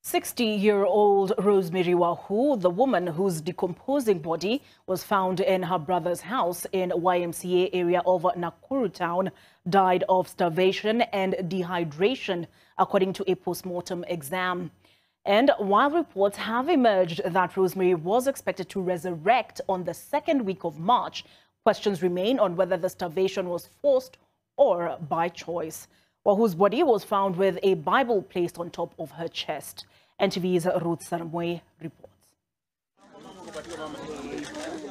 60-year-old Rosemary Wahu, the woman whose decomposing body was found in her brother's house in YMCA area of Nakuru town, died of starvation and dehydration, according to a post-mortem exam. And while reports have emerged that Rosemary was expected to resurrect on the second week of March, questions remain on whether the starvation was forced or by choice. Wahu's body was found with a Bible placed on top of her chest. NTV's Ruth Sarmwe reports.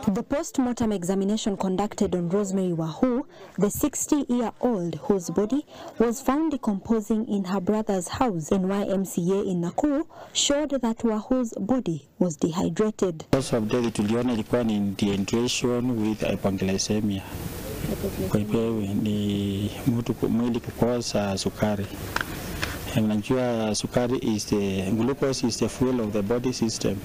The post-mortem examination conducted on Rosemary Wahu, the 60-year-old whose body was found decomposing in her brother's house in YMCA in Nakuru, showed that Wahu's body was dehydrated. Cause of death tuliona ilikuwa ni dehydration with hypoglycemia. Kwa hivyo ni mwili kukosa sukari. Unajua sukari is glucose is the fuel of the body system.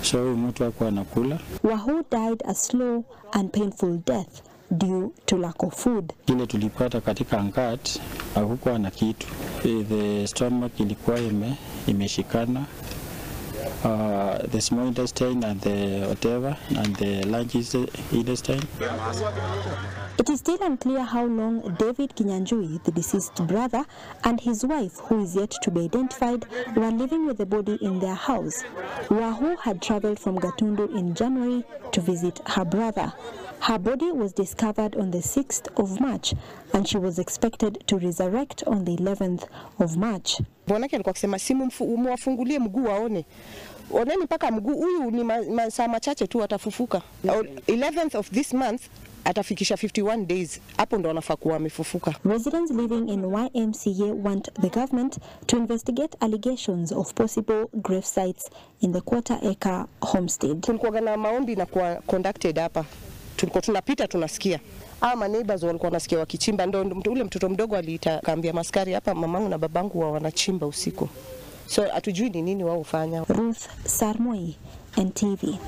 So mtu hakuwa anakula. Wahu died a slow and painful death due to lack of food. Ile tulipata katika angat hakukuwa na kitu. The stomach ilikuwa imeshikana. The small intestine and the whatever and the large intestine. It is still unclear how long David Kinyanjui, the deceased brother, and his wife, who is yet to be identified, were living with the body in their house. Wahu had traveled from Gatundu in January to visit her brother. Her body was discovered on the 6th of March, and she was expected to resurrect on the 11th of March. Bwanake alikuwa akisema simu muwafungulie mguu waone. Oneni mpaka mguu huyu ni masaa machache tu atafufuka. 11th of this month atafikisha 51 days. Hapo ndo anafaa kuwa amefufuka. Residents living in YMCA want the government to investigate allegations of possible grave sites in the quarter-acre homestead. Tulikuwa na maombi na kuwa conducted hapa. Tulikuwa tunapita tunasikia. Ama neighbors walikuwa wanasikia wakichimba, ndo ule mtoto mdogo aliita kaambia maskari hapa mamangu na babangu wanachimba usiku. So hatujui ni nini wao hufanya. Ruth Sarmwe, NTV.